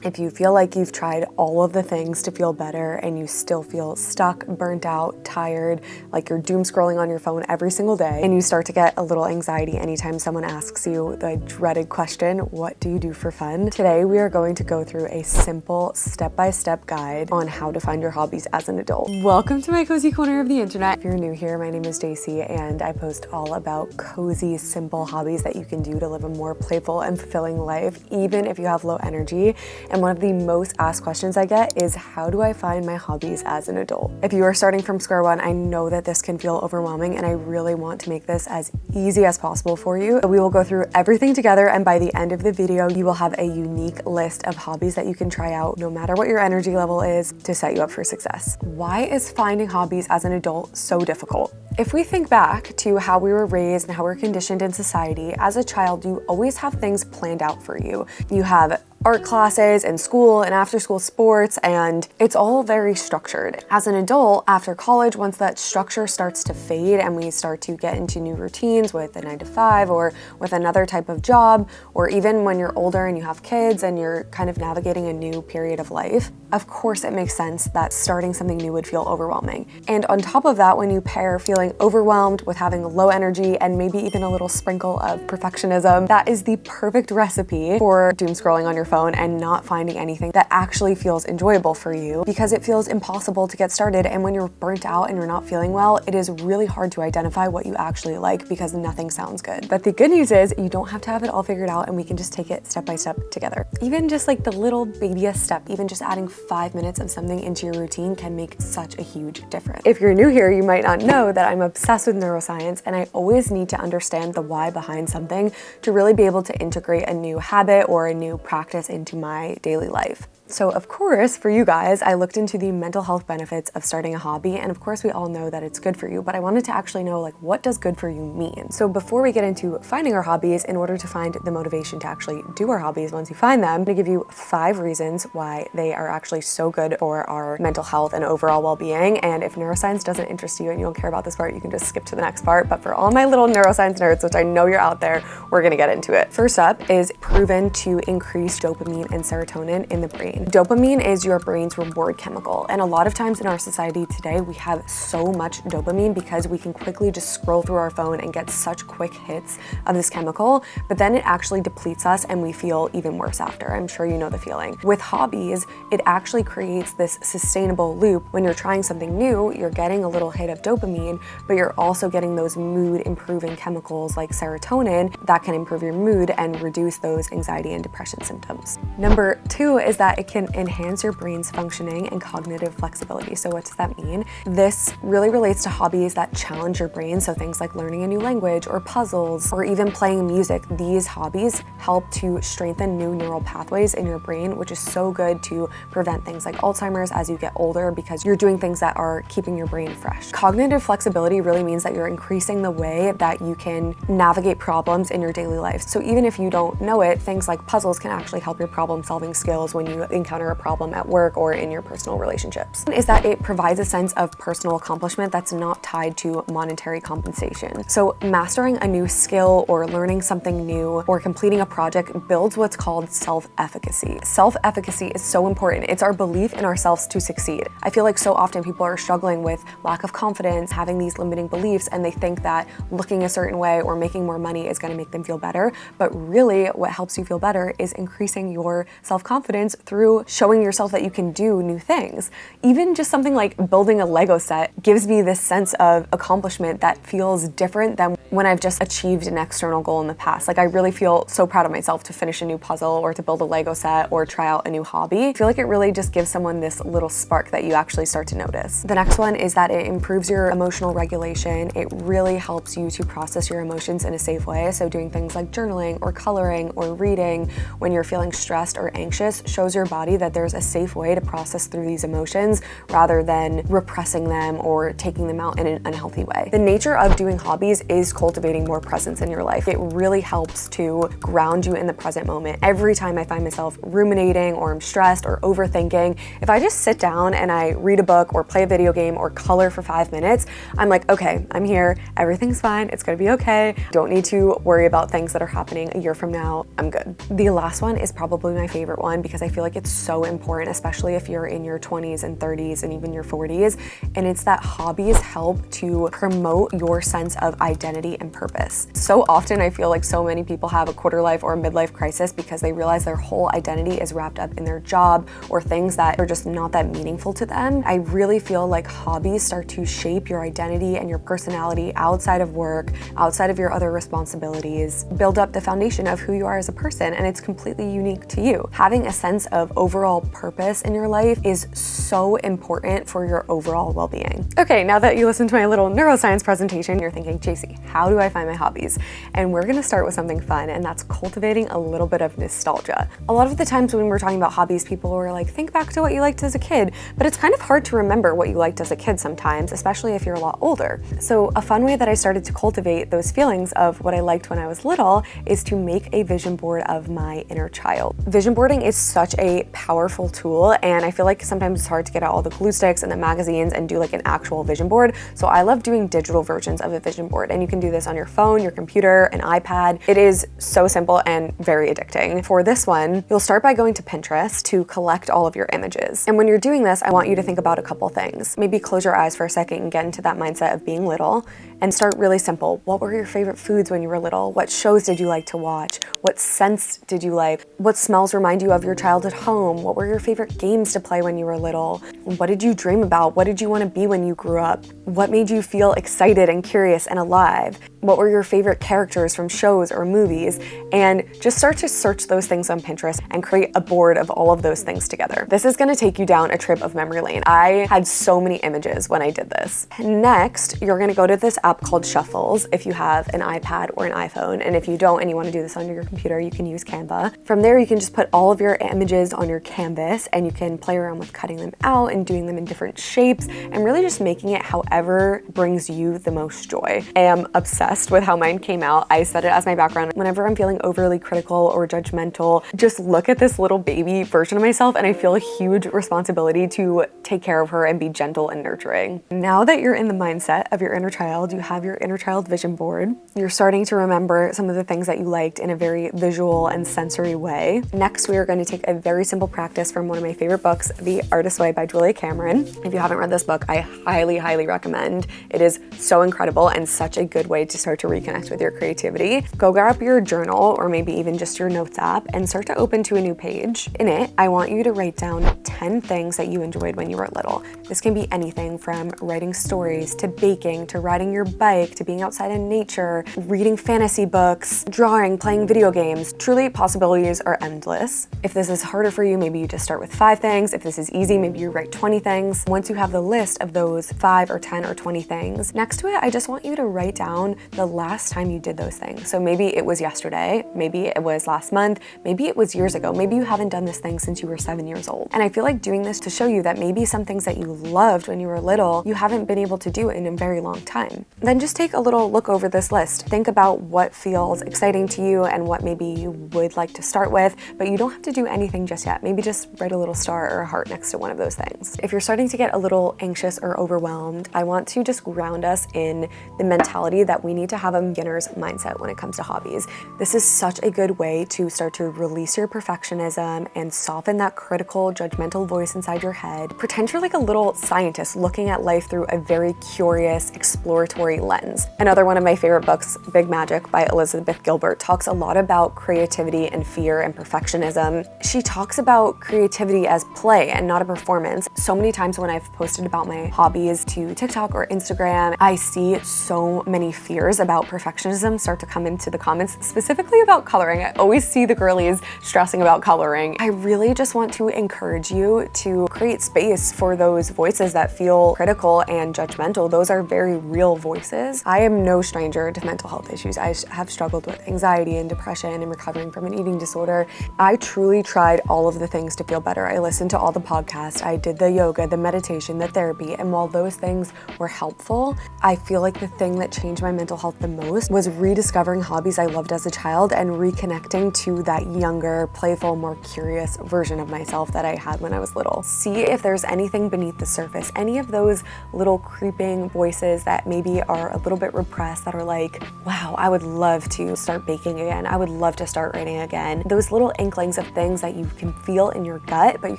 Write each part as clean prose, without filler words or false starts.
If you feel like you've tried all of the things to feel better and you still feel stuck, burnt out, tired, like you're doom scrolling on your phone every single day, and you start to get a little anxiety anytime someone asks you the dreaded question, what do you do for fun? Today we are going to go through a simple step-by-step guide on how to find your hobbies as an adult. Welcome to my cozy corner of the internet. If you're new here, my name is Daisy and I post all about cozy, simple hobbies that you can do to live a more playful and fulfilling life, even if you have low energy. And one of the most asked questions I get is, how do I find my hobbies as an adult? If you are starting from square one, I know that this can feel overwhelming and I really want to make this as easy as possible for you. We will go through everything together, and by the end of the video, you will have a unique list of hobbies that you can try out no matter what your energy level is to set you up for success. Why is finding hobbies as an adult so difficult? If we think back to how we were raised and how we're conditioned in society, as a child, you always have things planned out for you. You have art classes and school and after school sports, and it's all very structured. As an adult, after college, once that structure starts to fade and we start to get into new routines with a 9-to-5 or with another type of job, or even when you're older and you have kids and you're kind of navigating a new period of life, of course it makes sense that starting something new would feel overwhelming. And on top of that, when you pair feeling overwhelmed with having low energy and maybe even a little sprinkle of perfectionism, that is the perfect recipe for doom scrolling on your phone and not finding anything that actually feels enjoyable for you, because it feels impossible to get started. And when you're burnt out and you're not feeling well, it is really hard to identify what you actually like because nothing sounds good. But the good news is you don't have to have it all figured out, and we can just take it step by step together. Even just like the little babyest step, even just adding 5 minutes of something into your routine can make such a huge difference. If you're new here, you might not know that I'm obsessed with neuroscience, and I always need to understand the why behind something to really be able to integrate a new habit or a new practice into my daily life. So of course, for you guys, I looked into the mental health benefits of starting a hobby, and of course we all know that it's good for you, but I wanted to actually know, like, what does good for you mean? So before we get into finding our hobbies, in order to find the motivation to actually do our hobbies once you find them, I'm gonna give you 5 reasons why they are actually so good for our mental health and overall well-being. And if neuroscience doesn't interest you and you don't care about this part, you can just skip to the next part. But for all my little neuroscience nerds, which I know you're out there, we're gonna get into it. First up is proven to increase dopamine and serotonin in the brain. Dopamine is your brain's reward chemical, and a lot of times in our society today, we have so much dopamine because we can quickly just scroll through our phone and get such quick hits of this chemical, but then it actually depletes us and we feel even worse after. I'm sure you know the feeling. With hobbies, it actually creates this sustainable loop. When you're trying something new, you're getting a little hit of dopamine, but you're also getting those mood improving chemicals like serotonin that can improve your mood and reduce those anxiety and depression symptoms. Number 2 is that it can enhance your brain's functioning and cognitive flexibility. So what does that mean? This really relates to hobbies that challenge your brain. So things like learning a new language or puzzles or even playing music. These hobbies help to strengthen new neural pathways in your brain, which is so good to prevent things like Alzheimer's as you get older, because you're doing things that are keeping your brain fresh. Cognitive flexibility really means that you're increasing the way that you can navigate problems in your daily life. So even if you don't know it, things like puzzles can actually help your problem solving skills when you encounter a problem at work or in your personal relationships. Is that it provides a sense of personal accomplishment that's not tied to monetary compensation. So mastering a new skill or learning something new or completing a project builds what's called self-efficacy. Self-efficacy is so important. It's our belief in ourselves to succeed. I feel like so often people are struggling with lack of confidence, having these limiting beliefs, and they think that looking a certain way or making more money is going to make them feel better. But really what helps you feel better is increasing your self-confidence through showing yourself that you can do new things. Even just something like building a Lego set gives me this sense of accomplishment that feels different than when I've just achieved an external goal in the past. Like, I really feel so proud of myself to finish a new puzzle or to build a Lego set or try out a new hobby. I feel like it really just gives someone this little spark that you actually start to notice. The next one is that it improves your emotional regulation. It really helps you to process your emotions in a safe way. So doing things like journaling or coloring or reading when you're feeling stressed or anxious shows your body that there's a safe way to process through these emotions rather than repressing them or taking them out in an unhealthy way. The nature of doing hobbies is cultivating more presence in your life. It really helps to ground you in the present moment. Every time I find myself ruminating or I'm stressed or overthinking, if I just sit down and I read a book or play a video game or color for 5 minutes, I'm like, okay, I'm here, everything's fine, it's gonna be okay. Don't need to worry about things that are happening a year from now, I'm good. The last one is probably my favorite one because I feel like it's that's so important, especially if you're in your 20s and 30s and even your 40s. And it's that hobbies help to promote your sense of identity and purpose. So often I feel like so many people have a quarter life or a midlife crisis because they realize their whole identity is wrapped up in their job or things that are just not that meaningful to them. I really feel like hobbies start to shape your identity and your personality outside of work, outside of your other responsibilities, build up the foundation of who you are as a person, and it's completely unique to you. Having a sense of overall purpose in your life is so important for your overall well-being. Okay, now that you listened to my little neuroscience presentation, you're thinking, JC, how do I find my hobbies? And we're gonna start with something fun, and that's cultivating a little bit of nostalgia. A lot of the times when we're talking about hobbies, people are like, think back to what you liked as a kid, but it's kind of hard to remember what you liked as a kid sometimes, especially if you're a lot older. So a fun way that I started to cultivate those feelings of what I liked when I was little is to make a vision board of my inner child. Vision boarding is such a powerful tool, and I feel like sometimes it's hard to get out all the glue sticks and the magazines and do like an actual vision board. So I love doing digital versions of a vision board, and you can do this on your phone, your computer, an iPad. It is so simple and very addicting. For this one, you'll start by going to Pinterest to collect all of your images. And when you're doing this, I want you to think about a couple things. Maybe close your eyes for a second and get into that mindset of being little and start really simple. What were your favorite foods when you were little? What shows did you like to watch? What scents did you like? What smells remind you of your childhood home? What were your favorite games to play when you were little? What did you dream about? What did you want to be when you grew up? What made you feel excited and curious and alive? What were your favorite characters from shows or movies? And just start to search those things on Pinterest and create a board of all of those things together. This is going to take you down a trip of memory lane. I had so many images when I did this. Next, you're going to go to this app called Shuffles if you have an iPad or an iPhone. And if you don't and you want to do this on your computer, you can use Canva. From there, you can just put all of your images on your canvas and you can play around with cutting them out and doing them in different shapes and really just making it however brings you the most joy. I am obsessed with how mine came out. I set it as my background. Whenever I'm feeling overly critical or judgmental, just look at this little baby version of myself and I feel a huge responsibility to take care of her and be gentle and nurturing. Now that you're in the mindset of your inner child, you have your inner child vision board, you're starting to remember some of the things that you liked in a very visual and sensory way. Next, we are going to take a very simple practice from one of my favorite books, The Artist's Way by Julia Cameron. If you haven't read this book, I highly, highly recommend. It is so incredible and such a good way to start to reconnect with your creativity. Go grab your journal or maybe even just your notes app and start to open to a new page. In it, I want you to write down 10 things that you enjoyed when you were little. This can be anything from writing stories to baking to riding your bike to being outside in nature, reading fantasy books, drawing, playing video games. Truly, possibilities are endless. If this is harder for you, maybe you just start with 5 things. If this is easy, maybe you write 20 things. Once you have the list of those 5 or 10 or 20 things, next to it, I just want you to write down the last time you did those things. So maybe it was yesterday, maybe it was last month, maybe it was years ago, maybe you haven't done this thing since you were 7 years old. And I feel like doing this to show you that maybe some things that you loved when you were little, you haven't been able to do in a very long time. Then just take a little look over this list. Think about what feels exciting to you and what maybe you would like to start with, but you don't have to do anything just yet. Maybe just write a little star or a heart next to one of those things. If you're starting to get a little anxious or overwhelmed, I want to just ground us in the mentality that we need to have a beginner's mindset when it comes to hobbies. This is such a good way to start to release your perfectionism and soften that critical, judgmental voice inside your head. Pretend you're like a little scientist looking at life through a very curious, exploratory lens. Another one of my favorite books, Big Magic by Elizabeth Gilbert, talks a lot about creativity and fear and perfectionism. She talks about creativity as play and not a performance. So many times when I've posted about my hobbies to TikTok or Instagram, I see so many fears about perfectionism start to come into the comments, specifically about coloring. I always see the girlies stressing about coloring. I really just want to encourage you to create space for those voices that feel critical and judgmental. Those are very real voices. I am no stranger to mental health issues. I have struggled with anxiety and depression and recovering from an eating disorder. I truly tried all of the things to feel better. I listened to all the podcasts. I did the yoga, the meditation, the therapy, and while those things were helpful, I feel like the thing that changed my mental health the most was rediscovering hobbies I loved as a child and reconnecting to that younger, playful, more curious version of myself that I had when I was little. See if there's anything beneath the surface, any of those little creeping voices that maybe are a little bit repressed that are like, wow, I would love to start baking again. I would love to start writing again. Those little inklings of things that you can can feel in your gut, but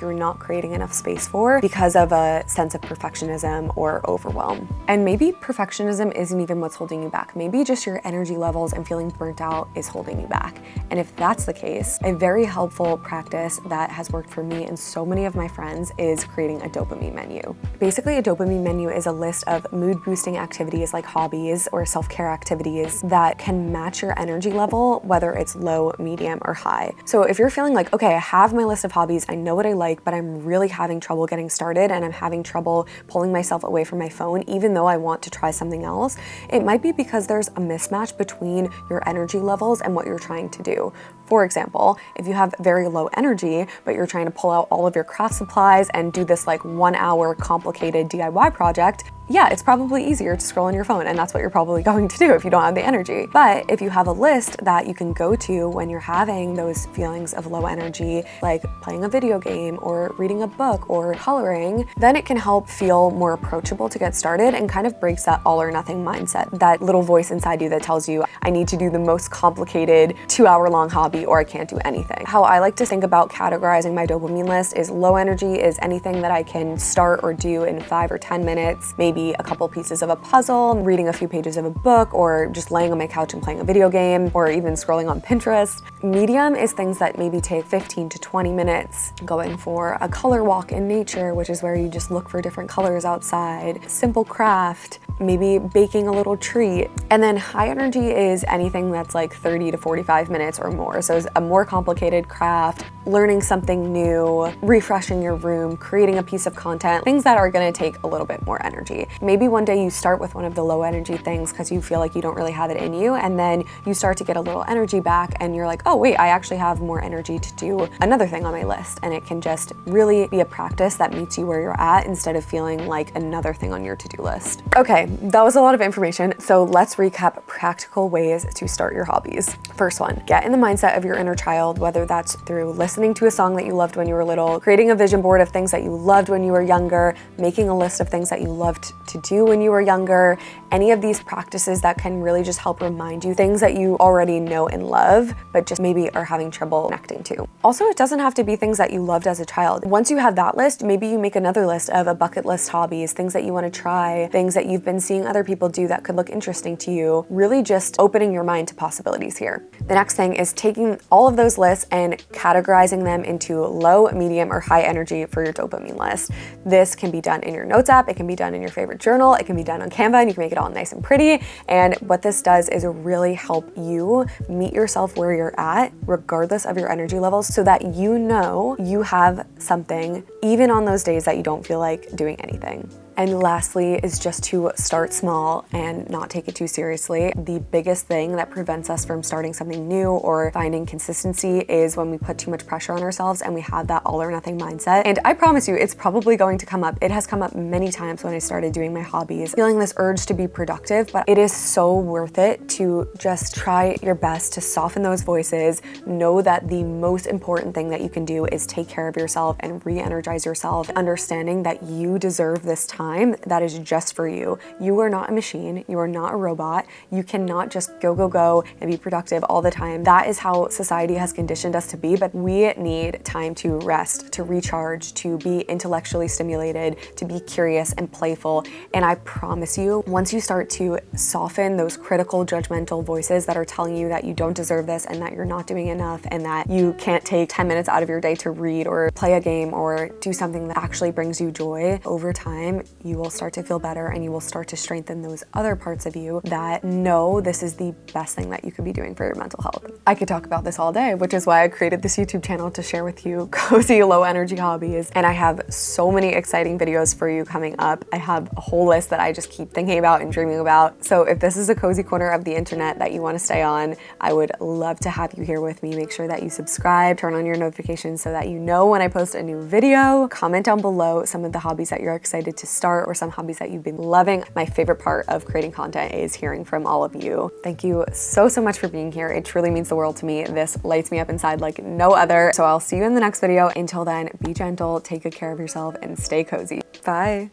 you're not creating enough space for because of a sense of perfectionism or overwhelm. And maybe perfectionism isn't even what's holding you back. Maybe just your energy levels and feeling burnt out is holding you back. And if that's the case, a very helpful practice that has worked for me and so many of my friends is creating a dopamine menu. Basically, a dopamine menu is a list of mood-boosting activities like hobbies or self-care activities that can match your energy level, whether it's low, medium, or high. So if you're feeling like, okay, I have my list of hobbies, I know what I like, but I'm really having trouble getting started and I'm having trouble pulling myself away from my phone, even though I want to try something else, it might be because there's a mismatch between your energy levels and what you're trying to do. For example, if you have very low energy, but you're trying to pull out all of your craft supplies and do this like 1 hour complicated DIY project, yeah, it's probably easier to scroll on your phone, and that's what you're probably going to do if you don't have the energy. But if you have a list that you can go to when you're having those feelings of low energy, like playing a video game or reading a book or coloring, then it can help feel more approachable to get started and kind of breaks that all or nothing mindset, that little voice inside you that tells you, I need to do the most complicated 2-hour-long hobby or I can't do anything. How I like to think about categorizing my dopamine list is low energy is anything that I can start or do in 5 or 10 minutes, maybe a couple pieces of a puzzle, reading a few pages of a book, or just laying on my couch and playing a video game, or even scrolling on Pinterest. Medium is things that maybe take 15 to 20 minutes, going for a color walk in nature, which is where you just look for different colors outside, simple craft, maybe baking a little treat. And then high energy is anything that's like 30 to 45 minutes or more. So it's a more complicated craft, learning something new, refreshing your room, creating a piece of content, things that are gonna take a little bit more energy. Maybe one day you start with one of the low energy things because you feel like you don't really have it in you, and then you start to get a little energy back and you're like, oh wait, I actually have more energy to do another thing on my list. And it can just really be a practice that meets you where you're at instead of feeling like another thing on your to-do list. Okay, that was a lot of information. So let's recap practical ways to start your hobbies. First one, get in the mindset of your inner child, whether that's through listening to a song that you loved when you were little, creating a vision board of things that you loved when you were younger, making a list of things that you loved to do when you were younger, any of these practices that can really just help remind you things that you already know and love, but just maybe are having trouble connecting to. Also, it doesn't have to be things that you loved as a child. Once you have that list, maybe you make another list of a bucket list hobbies, things that you want to try, things that you've been seeing other people do that could look interesting to you, really just opening your mind to possibilities here. The next thing is taking all of those lists and categorizing them into low, medium, or high energy for your dopamine list. This can be done in your notes app, it can be done in your favorite journal, it can be done on Canva, and you can make it all nice and pretty. And what this does is really help you meet yourself where you're at, regardless of your energy levels, so that you know you have something, even on those days that you don't feel like doing anything. And lastly is just to start small and not take it too seriously. The biggest thing that prevents us from starting something new or finding consistency is when we put too much pressure on ourselves and we have that all or nothing mindset. And I promise you, it's probably going to come up. It has come up many times when I started doing my hobbies, feeling this urge to be productive, but it is so worth it to just try your best to soften those voices. Know that the most important thing that you can do is take care of yourself and re-energize yourself, understanding that you deserve this time that is just for you. You are not a machine. You are not a robot. You cannot just go and be productive all the time. That is how society has conditioned us to be, but we need time to rest, to recharge, to be intellectually stimulated, to be curious and playful. And I promise you, once you start to soften those critical, judgmental voices that are telling you that you don't deserve this and that you're not doing enough and that you can't take 10 minutes out of your day to read or play a game or do something that actually brings you joy, over time, you will start to feel better and you will start to strengthen those other parts of you that know this is the best thing that you could be doing for your mental health. I could talk about this all day, which is why I created this YouTube channel to share with you cozy, low energy hobbies. And I have so many exciting videos for you coming up. I have a whole list that I just keep thinking about and dreaming about. So if this is a cozy corner of the internet that you want to stay on, I would love to have you here with me. Make sure that you subscribe, turn on your notifications so that you know when I post a new video. Comment down below some of the hobbies that you're excited to start or some hobbies that you've been loving. My favorite part of creating content is hearing from all of you. Thank you so much for being here. It truly means the world to me. This lights me up inside like no other. So I'll see you in the next video. Until then, be gentle, take good care of yourself, and stay cozy. Bye.